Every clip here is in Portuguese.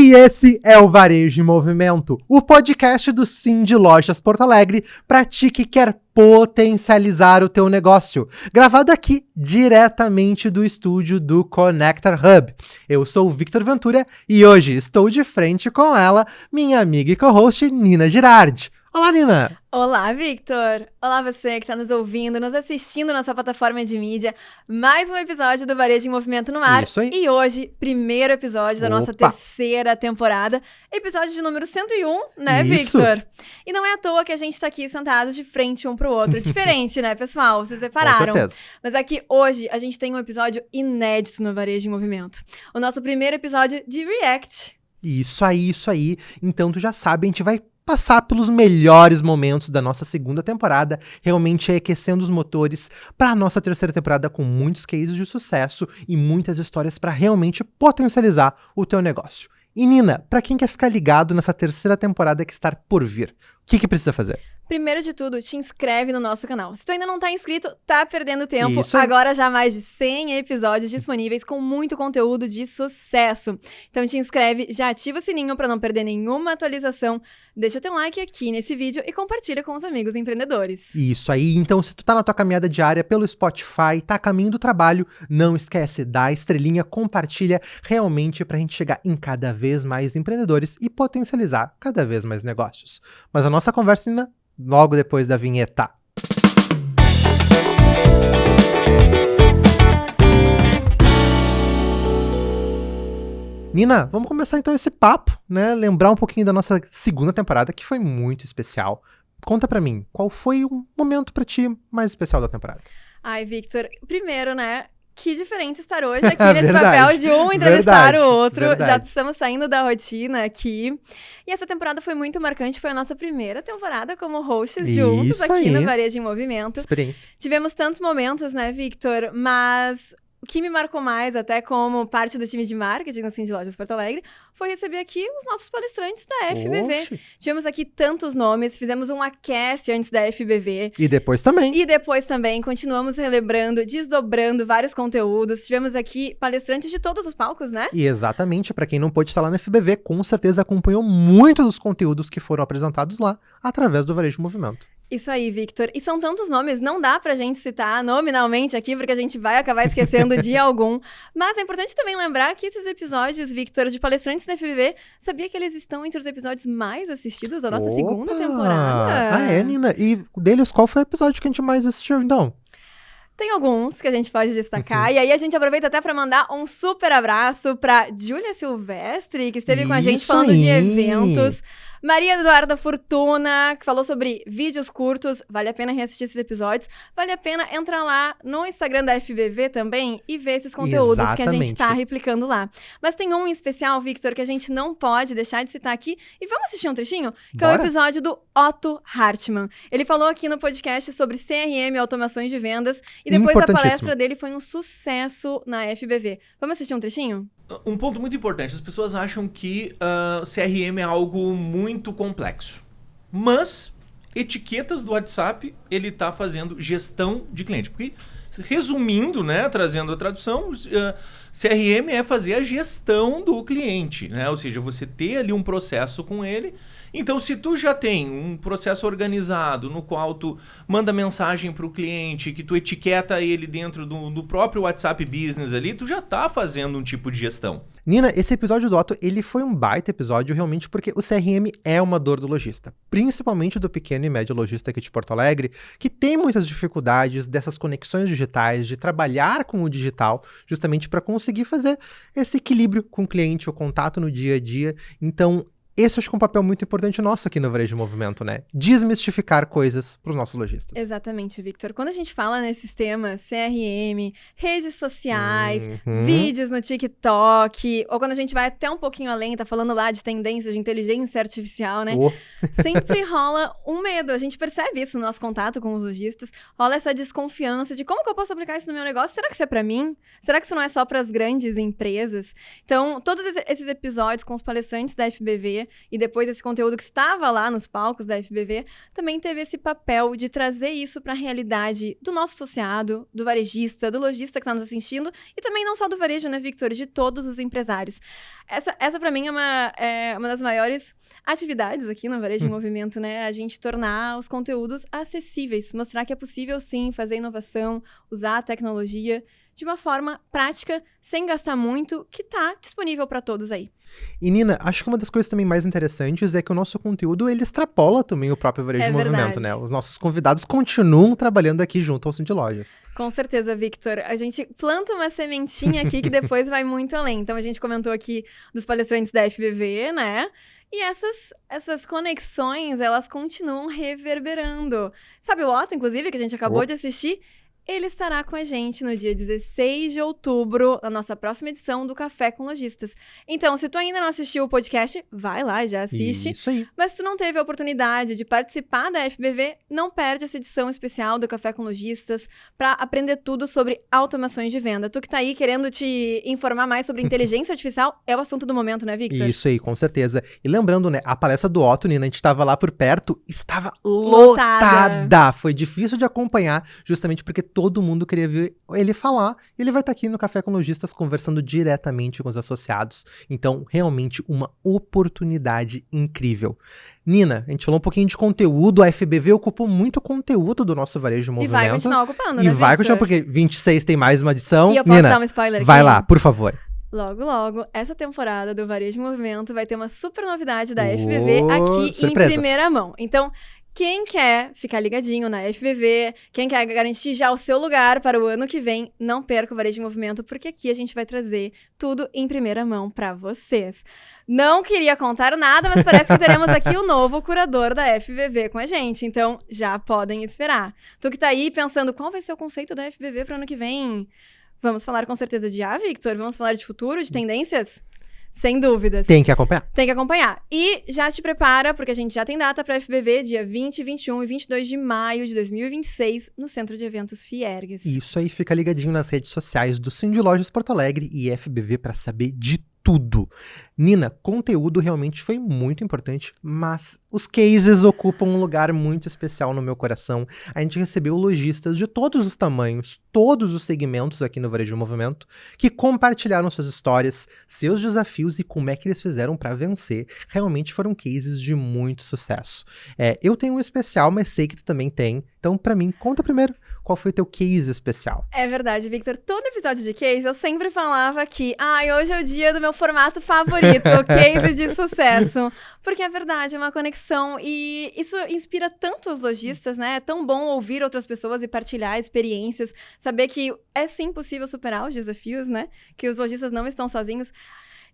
E esse é o Varejo em Movimento, o podcast do Sim de Lojas Porto Alegre para ti que quer potencializar o teu negócio. Gravado aqui diretamente do estúdio do Connector Hub. Eu sou o Victor Ventura e hoje estou de frente com ela, minha amiga e co-host Nina Girardi. Olá, Nina! Olá, Victor! Olá, você que está nos ouvindo, nos assistindo na sua plataforma de mídia. Mais um episódio do Varejo em Movimento no ar. Isso aí. E hoje, primeiro episódio da nossa terceira temporada. Episódio de número 101, né, Isso. Victor? E não é à toa que a gente está aqui sentados de frente um pro outro. Diferente, né, pessoal? Vocês repararam? Com certeza. Mas aqui, hoje, a gente tem um episódio inédito no Varejo em Movimento. O nosso primeiro episódio de React. Isso aí. Então tu já sabe, a gente vai passar pelos melhores momentos da nossa segunda temporada, realmente aquecendo os motores para a nossa terceira temporada com muitos cases de sucesso e muitas histórias para realmente potencializar o teu negócio. E Nina, para quem quer ficar ligado nessa terceira temporada que está por vir, o que precisa fazer? Primeiro de tudo, te inscreve no nosso canal. Se tu ainda não tá inscrito, tá perdendo tempo. Isso aí. Agora já mais de 100 episódios disponíveis com muito conteúdo de sucesso. Então te inscreve, já ativa o sininho para não perder nenhuma atualização. Deixa teu like aqui nesse vídeo e compartilha com os amigos empreendedores. Isso aí, então se tu tá na tua caminhada diária pelo Spotify, tá a caminho do trabalho, não esquece, dá a estrelinha, compartilha realmente pra gente chegar em cada vez mais empreendedores e potencializar cada vez mais negócios. Mas a nossa conversa, Nina, logo depois da vinheta. Nina, vamos começar então esse papo, né? Lembrar um pouquinho da nossa segunda temporada, que foi muito especial. Conta pra mim, qual foi o momento pra ti mais especial da temporada? Ai, Victor, primeiro, né? Que diferente estar hoje aqui nesse Verdade, papel de um entrevistar verdade, o outro. verdade. Já estamos saindo da rotina aqui. E essa temporada foi muito marcante. Foi a nossa primeira temporada como hosts juntos Isso aqui aí. no Varejo em Movimento. Experiência. Tivemos tantos momentos, né, Victor? Mas o que me marcou mais, até como parte do time de marketing no Sim de Lojas Porto Alegre, foi receber aqui os nossos palestrantes da FBV. Oxi. Tivemos aqui tantos nomes, fizemos um aquece antes da FBV. E depois também. E depois também continuamos relembrando, desdobrando vários conteúdos. Tivemos aqui palestrantes de todos os palcos, né? E exatamente, pra quem não pôde estar lá na FBV, com certeza acompanhou muito dos conteúdos que foram apresentados lá, através do Varejo Movimento. Isso aí, Victor. E são tantos nomes, não dá pra gente citar nominalmente aqui, porque a gente vai acabar esquecendo de algum. Mas é importante também lembrar que esses episódios, Victor, de palestrantes da FBV, sabia que eles estão entre os episódios mais assistidos da nossa segunda temporada? Ah, é, Nina? E deles, qual foi o episódio que a gente mais assistiu, então? Tem alguns que a gente pode destacar. E aí a gente aproveita até para mandar um super abraço para Júlia Silvestre, que esteve com a gente Isso falando de aí. eventos. Maria Eduarda Fortuna, que falou sobre vídeos curtos. Vale a pena reassistir esses episódios. Vale a pena entrar lá no Instagram da FBV também e ver esses conteúdos que a gente tá Exatamente. replicando lá. Mas tem um em especial, Victor, que a gente não pode deixar de citar aqui. E vamos assistir um trechinho? Que é o Bora. episódio do Otto Hartmann. Ele falou aqui no podcast sobre CRM, automações de vendas. E depois a Importantíssimo. palestra dele foi um sucesso na FBV. Vamos assistir um trechinho? Um ponto muito importante, as pessoas acham que CRM é algo muito complexo, mas etiquetas do WhatsApp, ele está fazendo gestão de cliente, porque resumindo, né, trazendo a tradução, CRM é fazer a gestão do cliente, né? Ou seja, você ter ali um processo com ele. Então, se tu já tem um processo organizado no qual tu manda mensagem para o cliente, que tu etiqueta ele dentro do próprio WhatsApp Business ali, tu já tá fazendo um tipo de gestão. Nina, esse episódio do Otto, ele foi um baita episódio realmente porque o CRM é uma dor do lojista, principalmente do pequeno e médio lojista aqui de Porto Alegre, que tem muitas dificuldades dessas conexões digitais, de trabalhar com o digital, justamente para conseguir fazer esse equilíbrio com o cliente, o contato no dia a dia. Então, esse acho que é um papel muito importante nosso aqui no Varejo de Movimento, né? Desmistificar coisas para os nossos lojistas. Exatamente, Victor. Quando a gente fala nesses temas, CRM, redes sociais, Uhum. vídeos no TikTok, ou quando a gente vai até um pouquinho além, tá falando lá de tendências de inteligência artificial, né? Oh, Sempre rola um medo. A gente percebe isso no nosso contato com os lojistas. Rola essa desconfiança de como que eu posso aplicar isso no meu negócio? Será que isso é pra mim? Será que isso não é só para as grandes empresas? Então, todos esses episódios com os palestrantes da FBV FBV, e depois esse conteúdo que estava lá nos palcos da FBV, também teve esse papel de trazer isso para a realidade do nosso associado, do varejista, do lojista que está nos assistindo, e também não só do varejo, né, Victor? De todos os empresários. Essa para mim, é uma das maiores atividades aqui no Varejo em Movimento, né? A gente tornar os conteúdos acessíveis, mostrar que é possível, sim, fazer inovação, usar a tecnologia de uma forma prática, sem gastar muito, que tá disponível para todos aí. E Nina, acho que uma das coisas também mais interessantes é que o nosso conteúdo, ele extrapola também o próprio Varejo em Movimento, né? Os nossos convidados continuam trabalhando aqui junto ao Cindy Lojas. Com certeza, Victor. A gente planta uma sementinha aqui que depois vai muito além. Então, a gente comentou aqui dos palestrantes da FBV, né? E essas conexões, elas continuam reverberando. Sabe o Otto, inclusive, que a gente acabou de assistir? Ele estará com a gente no dia 16 de outubro, na nossa próxima edição do Café com Lojistas. Então, se tu ainda não assistiu o podcast, vai lá, já assiste. Isso aí. Mas se tu não teve a oportunidade de participar da FBV, não perde essa edição especial do Café com Lojistas para aprender tudo sobre automações de venda. Tu que tá aí querendo te informar mais sobre inteligência artificial, é o assunto do momento, né, Victor? Isso aí, com certeza. E lembrando, né, a palestra do Otto, Nina, a gente tava lá por perto, estava lotada. Foi difícil de acompanhar, justamente porque todo mundo queria ver ele falar. E ele vai estar aqui no Café com Lojistas conversando diretamente com os associados. Então, realmente, uma oportunidade incrível. Nina, a gente falou um pouquinho de conteúdo. A FBV ocupou muito conteúdo do nosso Varejo Movimento. E vai continuar ocupando, né, E vai Victor? continuar, porque 26 tem mais uma edição. E eu posso Nina, dar um spoiler aqui? vai lá, por favor. Logo, logo, essa temporada do Varejo Movimento vai ter uma super novidade da FBV aqui surpresas. em primeira mão. Então, quem quer ficar ligadinho na FBV, quem quer garantir já o seu lugar para o ano que vem, não perca o Varejo em Movimento, porque aqui a gente vai trazer tudo em primeira mão para vocês. Não queria contar nada, mas parece que teremos aqui o novo curador da FBV com a gente, então já podem esperar. Tu que tá aí pensando qual vai ser o conceito da FBV para o ano que vem, vamos falar com certeza de Victor? Vamos falar de futuro, de tendências? Sem dúvidas. Tem que acompanhar. Tem que acompanhar. E já te prepara, porque a gente já tem data para FBV, dia 20, 21 e 22 de maio de 2026, no Centro de Eventos Fiergues. Isso aí, fica ligadinho nas redes sociais do Cindy Lojas Porto Alegre e FBV para saber de tudo. Nina, conteúdo realmente foi muito importante, mas os cases ocupam um lugar muito especial no meu coração. A gente recebeu lojistas de todos os tamanhos, todos os segmentos aqui no Varejo Movimento, que compartilharam suas histórias, seus desafios e como é que eles fizeram para vencer. Realmente foram cases de muito sucesso. Eu tenho um especial, mas sei que tu também tem. Então, para mim, conta primeiro qual foi o teu case especial. É verdade, Victor. Todo episódio de case, eu sempre falava que hoje é o dia do meu formato favorito, case de sucesso. Porque é verdade, é uma conexão e isso inspira tanto os lojistas, né? É tão bom ouvir outras pessoas e partilhar experiências, saber que é sim possível superar os desafios, né? Que os lojistas não estão sozinhos.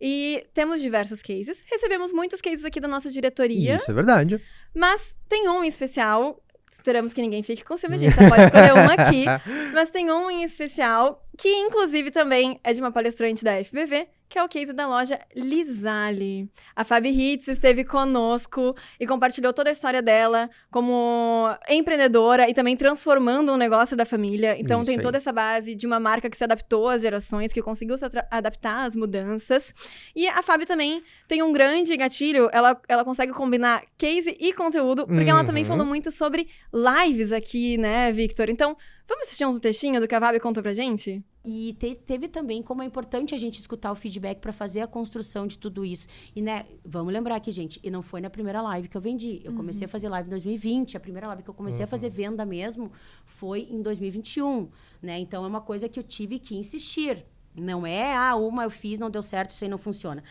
E temos diversos cases. Recebemos muitos cases aqui da nossa diretoria. Isso é verdade. Mas tem um em especial. Esperamos que ninguém fique com ciúme, a gente só pode escolher um aqui. Mas tem um em especial, que inclusive também é de uma palestrante da FBV, que é o case da loja Lisale. A Fabi Hitz esteve conosco e compartilhou toda a história dela como empreendedora e também transformando um negócio da família. Então Isso tem aí. toda essa base de uma marca que se adaptou às gerações, que conseguiu se adaptar às mudanças. E a Fabi também tem um grande gatilho, ela consegue combinar case e conteúdo, porque ela também falou muito sobre lives aqui, né, Victor? Então, vamos assistir um textinho do que a Fabi contou pra gente? E teve também como é importante a gente escutar o feedback para fazer a construção de tudo isso. E, né, vamos lembrar aqui, gente, e não foi na primeira live que eu vendi. Eu comecei a fazer live em 2020, a primeira live que eu comecei a fazer venda mesmo foi em 2021, né? Então, é uma coisa que eu tive que insistir. Não é, uma eu fiz, não deu certo, isso aí não funciona.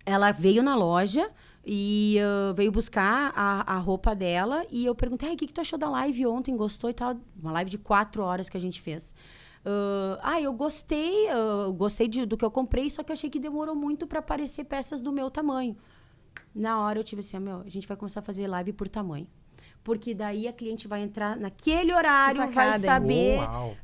Ela veio na loja e veio buscar a roupa dela e eu perguntei, o que tu achou da live ontem? Gostou e tal? Uma live de 4 horas que a gente fez. Eu gostei do que eu comprei, só que eu achei que demorou muito para aparecer peças do meu tamanho. Na hora eu tive assim, a gente vai começar a fazer live por tamanho. Porque daí a cliente vai entrar naquele horário, Sacada,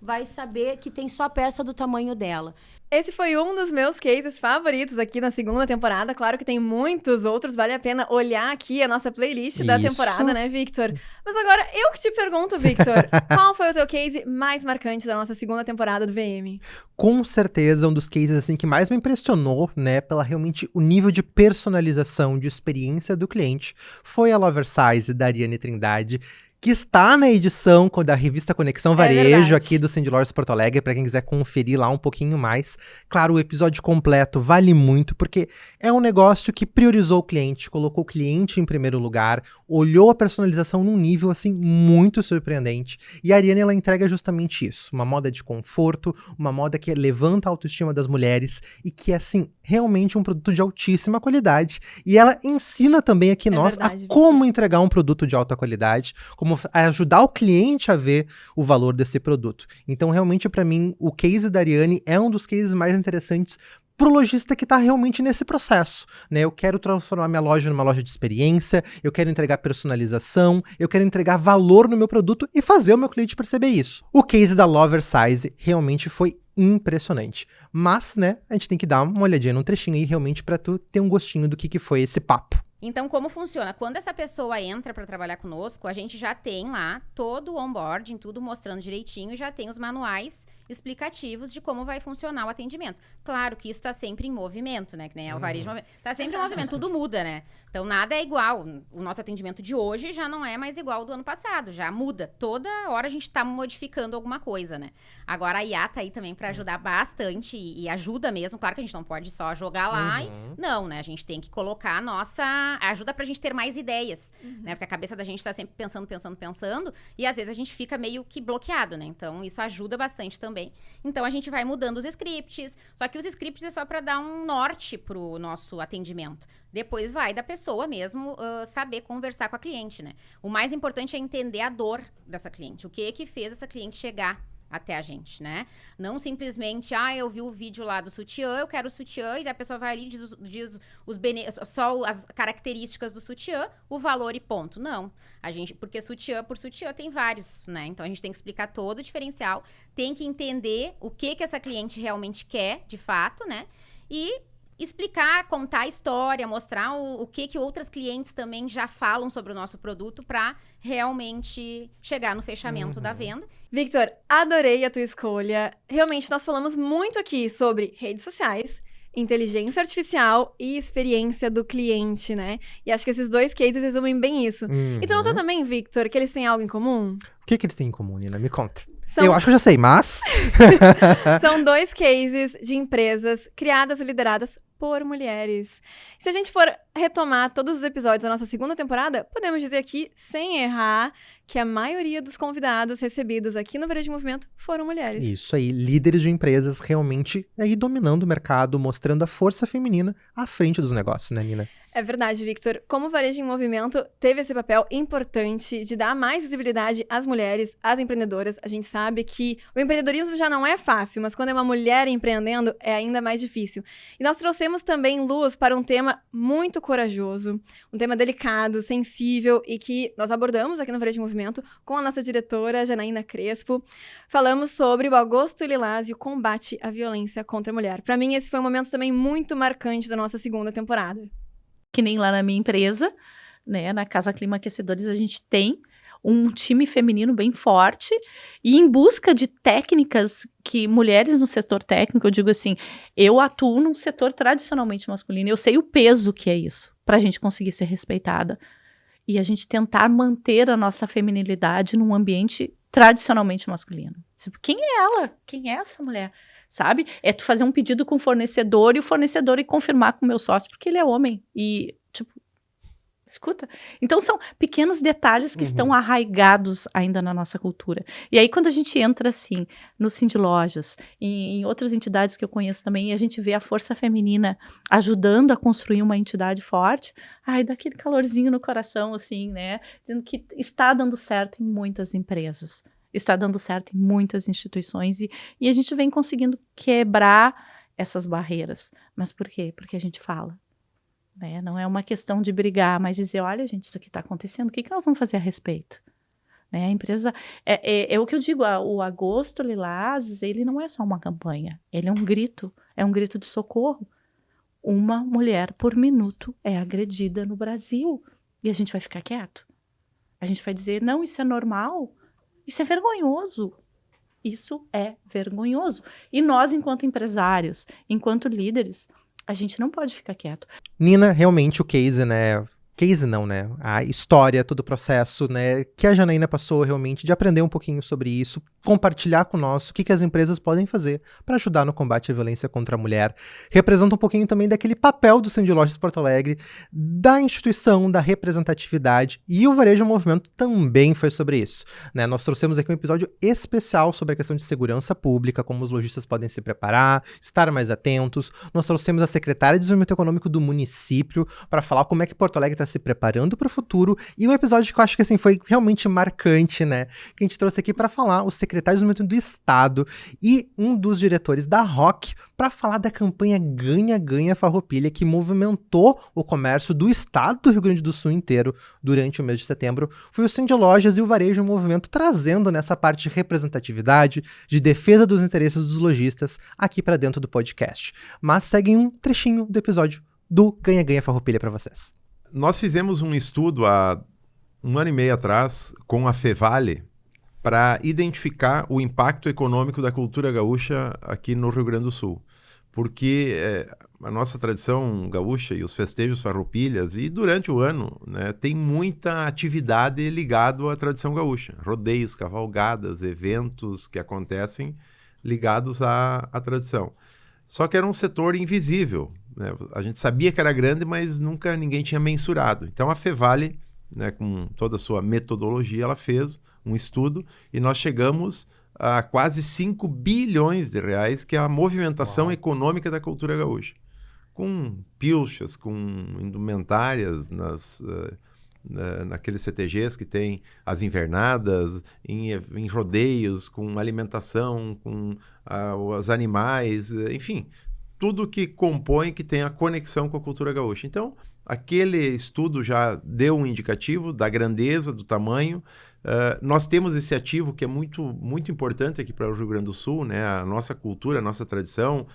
vai saber que tem só a peça do tamanho dela. Esse foi um dos meus cases favoritos aqui na segunda temporada. Claro que tem muitos outros, vale a pena olhar aqui a nossa playlist da Isso. temporada, né, Victor? Mas agora, eu que te pergunto, Victor, qual foi o teu case mais marcante da nossa segunda temporada do VM? Com certeza, um dos cases assim que mais me impressionou, né, pela realmente o nível de personalização, de experiência do cliente, foi a Loversize da Ariane Trindade, que está na edição da revista Conexão Varejo verdade. aqui do Cindy Lojas Porto Alegre, para quem quiser conferir lá um pouquinho mais. Claro, o episódio completo vale muito, porque é um negócio que priorizou o cliente, colocou o cliente em primeiro lugar, olhou a personalização num nível, assim, muito surpreendente. E a Ariane, ela entrega justamente isso, uma moda de conforto, uma moda que levanta a autoestima das mulheres e que é, assim, realmente um produto de altíssima qualidade. E ela ensina também aqui nós verdade, a como entregar um produto de alta qualidade, como ajudar o cliente a ver o valor desse produto. Então, realmente, para mim, o case da Ariane é um dos cases mais interessantes pro lojista que tá realmente nesse processo, né? Eu quero transformar minha loja numa loja de experiência, eu quero entregar personalização, eu quero entregar valor no meu produto e fazer o meu cliente perceber isso. O case da Loversize realmente foi impressionante. Mas, né, a gente tem que dar uma olhadinha num trechinho aí realmente pra tu ter um gostinho do que foi esse papo. Então, como funciona? Quando essa pessoa entra para trabalhar conosco, a gente já tem lá todo o onboarding, tudo mostrando direitinho, e já tem os manuais explicativos de como vai funcionar o atendimento. Claro que isso está sempre em movimento, né? Que nem é o varejo. Está sempre em movimento, tudo muda, né? Então, nada é igual. O nosso atendimento de hoje já não é mais igual ao do ano passado, já muda. Toda hora a gente está modificando alguma coisa, né? Agora, a IA tá aí também para ajudar bastante e ajuda mesmo. Claro que a gente não pode só jogar lá e... Não, né? A gente tem que colocar a nossa... Ajuda pra gente ter mais ideias, né? Porque a cabeça da gente tá sempre pensando, e às vezes a gente fica meio que bloqueado, né? Então, isso ajuda bastante também. Então, a gente vai mudando os scripts, só que os scripts é só pra dar um norte pro nosso atendimento. Depois vai da pessoa mesmo saber conversar com a cliente, né? O mais importante é entender a dor dessa cliente. O que fez essa cliente chegar até a gente, né? Não simplesmente, eu vi o vídeo lá do sutiã, eu quero o sutiã, e a pessoa vai ali e diz só as características do sutiã, o valor e ponto. Não. Porque sutiã por sutiã tem vários, né? Então, a gente tem que explicar todo o diferencial, tem que entender o que essa cliente realmente quer, de fato, né? E explicar, contar a história, mostrar o que outras clientes também já falam sobre o nosso produto para realmente chegar no fechamento da venda. Victor, adorei a tua escolha. Realmente, nós falamos muito aqui sobre redes sociais, inteligência artificial e experiência do cliente, né? E acho que esses dois cases resumem bem isso. E tu notou também, Victor, que eles têm algo em comum? O que eles têm em comum, Nina? Me conta. São- Eu acho que eu já sei, mas... São dois cases de empresas criadas e lideradas por mulheres. Se a gente for retomar todos os episódios da nossa segunda temporada, podemos dizer aqui, sem errar, que a maioria dos convidados recebidos aqui no Varejo de Movimento foram mulheres. Isso aí, líderes de empresas realmente aí dominando o mercado, mostrando a força feminina à frente dos negócios, né, Nina? É verdade, Victor. Como o Varejo em Movimento teve esse papel importante de dar mais visibilidade às mulheres, às empreendedoras. A gente sabe que o empreendedorismo já não é fácil, mas quando é uma mulher empreendendo, é ainda mais difícil. E nós trouxemos também luz para um tema muito corajoso, um tema delicado, sensível e que nós abordamos aqui no Varejo em Movimento com a nossa diretora, Janaína Crespo. Falamos sobre o Agosto Lilás e o combate à violência contra a mulher. Para mim, esse foi um momento também muito marcante da nossa segunda temporada. Que nem lá na minha empresa, né, na Casa Clima Aquecedores, a gente tem um time feminino bem forte e em busca de técnicas que mulheres no setor técnico, eu digo assim, eu atuo num setor tradicionalmente masculino, eu sei o peso que é isso, para a gente conseguir ser respeitada e a gente tentar manter a nossa feminilidade num ambiente tradicionalmente masculino. Tipo, quem é ela? Quem é essa mulher? Sabe? É tu fazer um pedido com o fornecedor e o fornecedor ir confirmar com o meu sócio, porque ele é homem. E, tipo, escuta. Então, são pequenos detalhes que estão arraigados ainda na nossa cultura. E aí, quando a gente entra, assim, no Cindy Lojas, em outras entidades que eu conheço também, e a gente vê a força feminina ajudando a construir uma entidade forte, dá aquele calorzinho no coração, assim, né? Dizendo que está dando certo em muitas empresas. Está dando certo em muitas instituições e a gente vem conseguindo quebrar essas barreiras. Mas por quê? Porque a gente fala. Né? Não é uma questão de brigar, mas dizer, olha, gente, isso aqui está acontecendo, o que nós vamos fazer a respeito? Né? A empresa, é o que eu digo, o Agosto Lilás, ele não é só uma campanha, ele é um grito, é um grito de socorro. Uma mulher por minuto é agredida no Brasil. E a gente vai ficar quieto? A gente vai dizer, não, isso é normal? Isso é vergonhoso. Isso é vergonhoso. E nós, enquanto empresários, enquanto líderes, a gente não pode ficar quieto. Nina, realmente o case, né? Case não, né? A história, todo o processo, né? Que a Janaína passou realmente de aprender um pouquinho sobre isso, compartilhar conosco o que as empresas podem fazer para ajudar no combate à violência contra a mulher. Representa um pouquinho também daquele papel do Cindy Lojas Porto Alegre, da instituição, da representatividade, e o Varejo Movimento também foi sobre isso, né? Nós trouxemos aqui um episódio especial sobre a questão de segurança pública, como os lojistas podem se preparar, estar mais atentos. Nós trouxemos a secretária de Desenvolvimento Econômico do município para falar como é que Porto Alegre está se preparando para o futuro, e um episódio que eu acho que assim foi realmente marcante, né? Que a gente trouxe aqui para falar o secretário de Desenvolvimento do Estado e um dos diretores da ROC para falar da campanha Ganha Ganha Farroupilha, que movimentou o comércio do estado do Rio Grande do Sul inteiro durante o mês de setembro. Foi o Cindy Lojas e o Varejo Movimento trazendo nessa parte de representatividade, de defesa dos interesses dos lojistas aqui para dentro do podcast. Mas seguem um trechinho do episódio do Ganha Ganha Farroupilha para vocês. Nós fizemos um estudo há 1 ano e meio atrás com a Fevale para identificar o impacto econômico da cultura gaúcha aqui no Rio Grande do Sul. Porque a nossa tradição gaúcha e os festejos farroupilhas, e durante o ano, né, tem muita atividade ligada à tradição gaúcha. Rodeios, cavalgadas, eventos que acontecem ligados à tradição. Só que era um setor invisível, né? A gente sabia que era grande, mas nunca ninguém tinha mensurado. Então a Fevale, né, com toda a sua metodologia, ela fez um estudo e nós chegamos a quase 5 bilhões de reais, que é a movimentação econômica da cultura gaúcha. Com pilchas, com indumentárias naqueles CTGs que tem as invernadas, em rodeios, com alimentação, com os animais, enfim, tudo que compõe, que tem a conexão com a cultura gaúcha. Então, aquele estudo já deu um indicativo da grandeza, do tamanho. Nós temos esse ativo que é muito, muito importante aqui para o Rio Grande do Sul, né? A nossa cultura, a nossa tradição.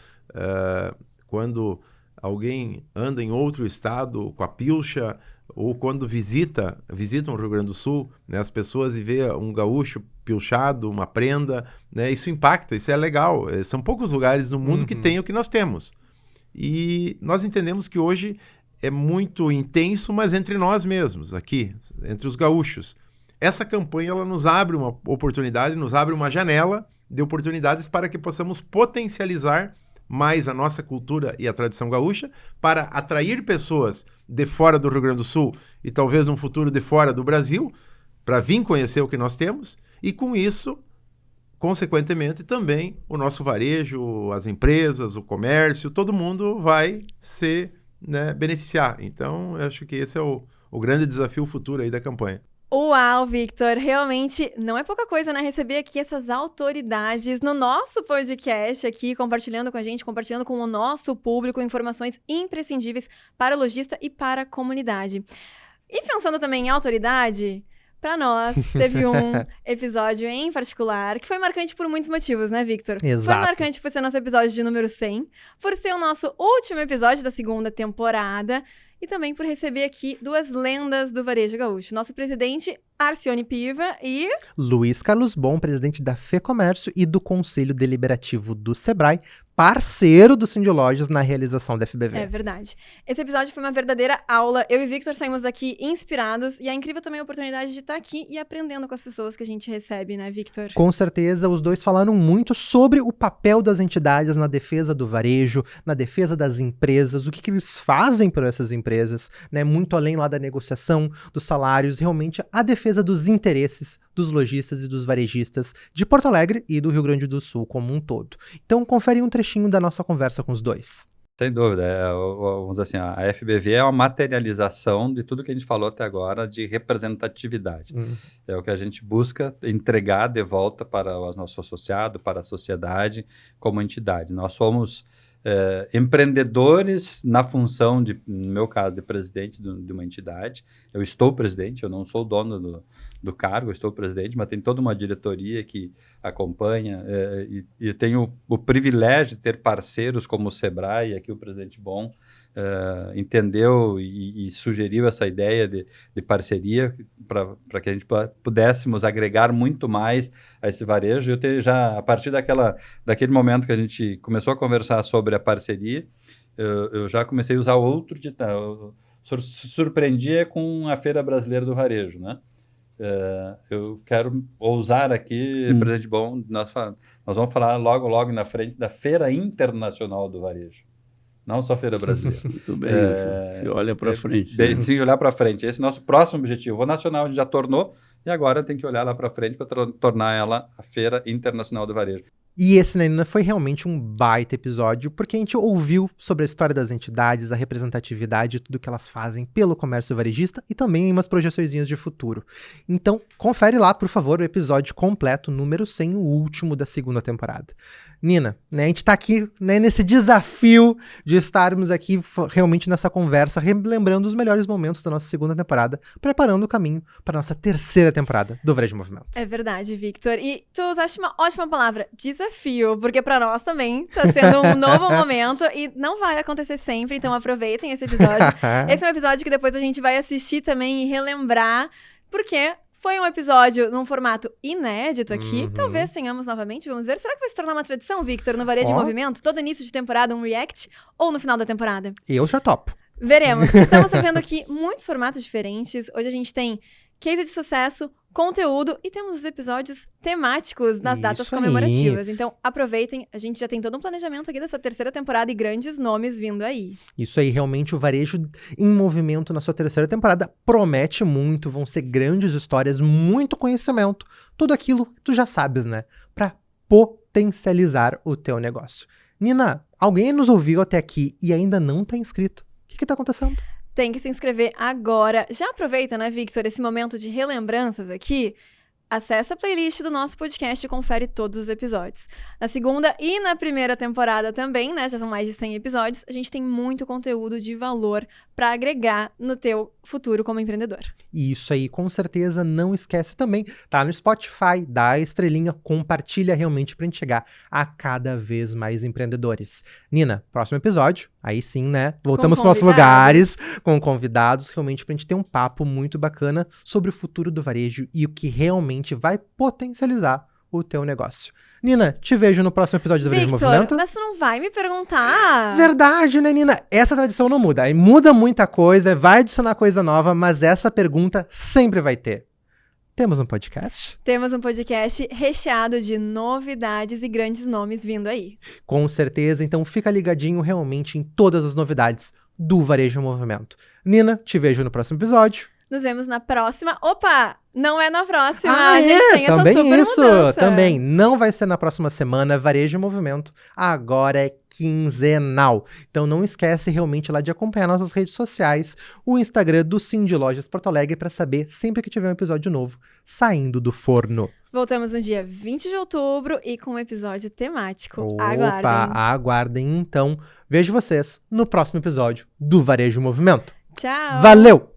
Quando alguém anda em outro estado com a pilcha, ou quando visitam o Rio Grande do Sul, né, as pessoas e vê um gaúcho pilchado, uma prenda, né, isso impacta, isso é legal. São poucos lugares no mundo que tem o que nós temos. E nós entendemos que hoje é muito intenso, mas entre nós mesmos, aqui, entre os gaúchos. Essa campanha ela nos abre uma oportunidade, nos abre uma janela de oportunidades para que possamos potencializar mais a nossa cultura e a tradição gaúcha, para atrair pessoas de fora do Rio Grande do Sul e talvez no futuro de fora do Brasil, para vir conhecer o que nós temos, e com isso, consequentemente, também o nosso varejo, as empresas, o comércio, todo mundo vai se, né, beneficiar. Então, eu acho que esse é o grande desafio futuro aí da campanha. Uau, Victor, realmente não é pouca coisa, né? Receber aqui essas autoridades no nosso podcast aqui, compartilhando com a gente, compartilhando com o nosso público informações imprescindíveis para o lojista e para a comunidade. E pensando também em autoridade, para nós, teve um episódio em particular que foi marcante por muitos motivos, né, Victor? Exato. Foi marcante por ser nosso episódio de número 100, por ser o nosso último episódio da 2ª temporada, e também por receber aqui 2 lendas do varejo gaúcho. Nosso presidente, Arcione Piva, e Luiz Carlos Bom, presidente da FEComércio e do Conselho Deliberativo do Sebrae, parceiro do Cindy Lojas na realização da FBV. É verdade. Esse episódio foi uma verdadeira aula. Eu e Victor saímos daqui inspirados, e é incrível também a oportunidade de estar aqui e aprendendo com as pessoas que a gente recebe, né, Victor? Com certeza, os dois falaram muito sobre o papel das entidades na defesa do varejo, na defesa das empresas, o que eles fazem por essas empresas, né, muito além lá da negociação dos salários, realmente a defesa dos interesses dos lojistas e dos varejistas de Porto Alegre e do Rio Grande do Sul como um todo. Então, confere um trechinho da nossa conversa com os dois. Sem dúvida, vamos dizer assim, a FBV é uma materialização de tudo que a gente falou até agora de representatividade. É o que a gente busca entregar de volta para o nosso associado, para a sociedade, como entidade. Nós somos empreendedores na função, no meu caso, de presidente de uma entidade. Eu estou presidente, eu não sou dono do cargo, eu estou presidente, mas tem toda uma diretoria que acompanha, e tenho o privilégio de ter parceiros como o Sebrae, aqui o presidente Bon entendeu e sugeriu essa ideia de parceria para que a gente pudéssemos agregar muito mais a esse varejo. A partir daquele momento que a gente começou a conversar sobre a parceria, eu já comecei a usar outro ditado. Surpreendia com a Feira Brasileira do Varejo, né? Eu quero ousar aqui, presidente Bon, nós vamos falar logo na frente da Feira Internacional do Varejo. Não só Feira Brasileira. Muito bem, se olha para frente. Sim, olhar para frente. Esse é o nosso próximo objetivo. O nacional a gente já tornou, e agora tem que olhar lá para frente para tornar ela a Feira Internacional do Varejo. E esse, né, Nina, foi realmente um baita episódio, porque a gente ouviu sobre a história das entidades, a representatividade, tudo que elas fazem pelo comércio varejista e também umas projeçõezinhas de futuro. Então, confere lá, por favor, o episódio completo, número 100, o último da segunda temporada. Nina, né, a gente tá aqui, né, nesse desafio de estarmos aqui realmente nessa conversa, relembrando os melhores momentos da nossa segunda temporada, preparando o caminho para nossa terceira temporada do Varejo Movimento. É verdade, Victor. E tu usaste uma ótima palavra, desafio, porque para nós também tá sendo um novo momento e não vai acontecer sempre, então aproveitem esse episódio. Esse é um episódio que depois a gente vai assistir também e relembrar, porque foi um episódio num formato inédito aqui. Talvez tenhamos novamente, vamos ver. Será que vai se tornar uma tradição, Victor, no Varejo de Movimento? Todo início de temporada um react ou no final da temporada? Eu já topo. Veremos. Estamos fazendo aqui muitos formatos diferentes. Hoje a gente tem case de sucesso, conteúdo e temos os episódios temáticos nas datas comemorativas. Então, aproveitem. A gente já tem todo um planejamento aqui dessa terceira temporada e grandes nomes vindo aí. Isso aí, realmente, o Varejo em Movimento na sua terceira temporada promete muito. Vão ser grandes histórias, muito conhecimento. Tudo aquilo que tu já sabes, né? Pra potencializar o teu negócio. Nina, alguém nos ouviu até aqui e ainda não tá inscrito. O que tá acontecendo? Tem que se inscrever agora. Já aproveita, né, Victor, esse momento de relembranças aqui. Acesse a playlist do nosso podcast e confere todos os episódios. Na segunda e na primeira temporada também, né, já são mais de 100 episódios, a gente tem muito conteúdo de valor para agregar no teu futuro como empreendedor. Isso aí, com certeza, não esquece também, tá no Spotify, dá a estrelinha, compartilha realmente pra gente chegar a cada vez mais empreendedores. Nina, próximo episódio, aí sim, né, voltamos para nossos lugares, com convidados, realmente pra gente ter um papo muito bacana sobre o futuro do varejo e o que realmente vai potencializar o teu negócio. Nina, te vejo no próximo episódio do Varejo Movimento. Mas tu não vai me perguntar? Verdade, né, Nina? Essa tradição não muda. Aí muda muita coisa, vai adicionar coisa nova, mas essa pergunta sempre vai ter. Temos um podcast? Temos um podcast recheado de novidades e grandes nomes vindo aí. Com certeza, então fica ligadinho realmente em todas as novidades do Varejo Movimento. Nina, te vejo no próximo episódio. Nos vemos na próxima. Opa! Não é na próxima. Ah, a gente tem também essa super isso. mudança. Também não vai ser na próxima semana. Varejo Movimento agora é quinzenal. Então não esquece realmente lá de acompanhar nossas redes sociais, o Instagram do Cindy Lojas Porto Alegre para saber sempre que tiver um episódio novo saindo do forno. Voltamos no dia 20 de outubro e com um episódio temático. Opa, aguardem então. Vejo vocês no próximo episódio do Varejo Movimento. Tchau. Valeu!